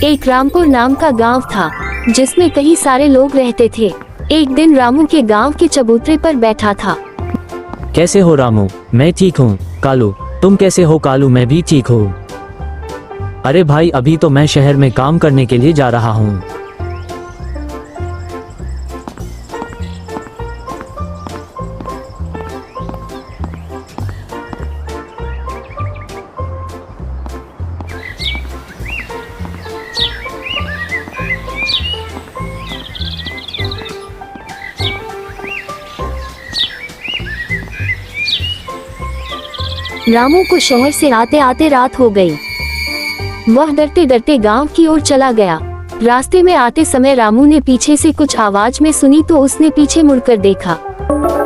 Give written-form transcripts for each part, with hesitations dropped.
एक रामपुर नाम का गांव था जिसमें कई सारे लोग रहते थे। एक दिन रामू के गांव के चबूतरे पर बैठा था। कैसे हो रामू? मैं ठीक हूँ। कालू, तुम कैसे हो? कालू, मैं भी ठीक हूँ। अरे भाई, अभी तो मैं शहर में काम करने के लिए जा रहा हूँ। रामू को शहर से आते आते रात हो गई। वह डरते डरते गांव की ओर चला गया। रास्ते में आते समय रामू ने पीछे से कुछ आवाज में सुनी तो उसने पीछे मुड़कर देखा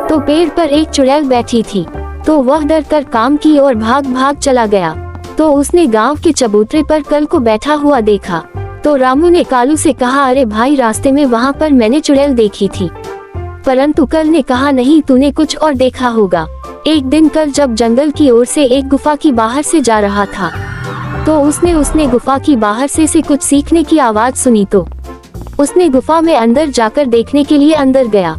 तो पेड़ पर एक चुड़ैल बैठी थी। तो वह डर कर काम की ओर भाग भाग चला गया। तो उसने गांव के चबूतरे पर कल को बैठा हुआ देखा। तो रामू ने कालू से कहा, अरे भाई, रास्ते में वहाँ पर मैंने चुड़ैल देखी थी। परंतु कल ने कहा, नहीं, तूने कुछ और देखा होगा। एक दिन कल जब जंगल की ओर से एक गुफा की बाहर से जा रहा था तो उसने गुफा की बाहर से कुछ सीखने की आवाज सुनी। तो उसने गुफा में अंदर जाकर देखने के लिए अंदर गया।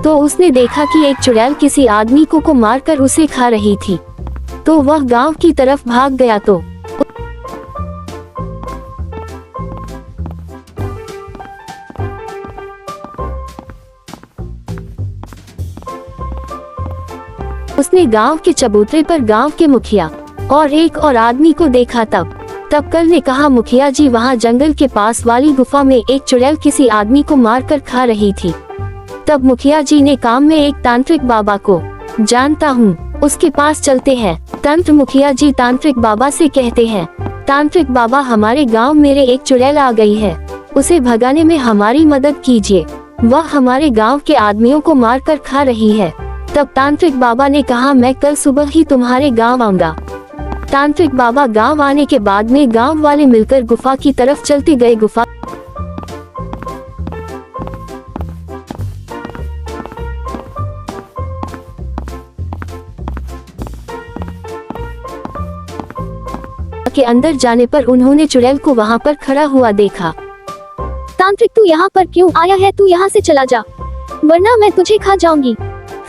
तो उसने देखा कि एक चुड़ैल किसी आदमी को मारकर उसे खा रही थी। तो वह गांव की तरफ भाग गया। तो उसने गांव के चबूतरे पर गांव के मुखिया और एक और आदमी को देखा। तब कल ने कहा, मुखिया जी, वहां जंगल के पास वाली गुफा में एक चुड़ैल किसी आदमी को मारकर खा रही थी। तब मुखिया जी ने काम में एक तांत्रिक बाबा को जानता हूँ, उसके पास चलते हैं। तंत्र मुखिया जी तांत्रिक बाबा से कहते हैं, तांत्रिक बाबा, हमारे गाँव मेरे एक चुड़ैल आ गई है, उसे भगाने में हमारी मदद कीजिए। वह हमारे गाँव के आदमियों को मार कर खा रही है। तब तांत्रिक बाबा ने कहा, मैं कल सुबह ही तुम्हारे गांव आऊंगा। तांत्रिक बाबा गांव आने के बाद में गांव वाले मिलकर गुफा की तरफ चलते गए। गुफा के अंदर जाने पर उन्होंने चुड़ैल को वहां पर खड़ा हुआ देखा। तांत्रिक, तू यहाँ पर क्यों आया है? तू यहाँ से चला जा, वरना मैं तुझे खा जाऊंगी।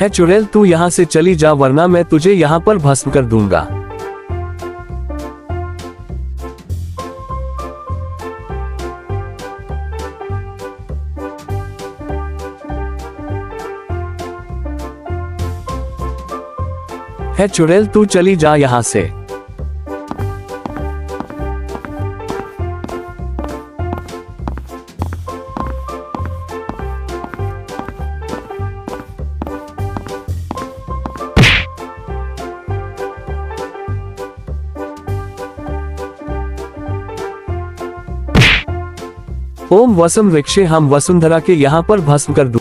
है चुड़ैल, तू यहाँ से चली जा, वरना मैं तुझे यहाँ पर भस्म कर दूंगा। है चुड़ैल, तू चली जा यहाँ से। ओम वसुम वृक्षे हम वसुंधरा के यहाँ पर भस्म कर दूं।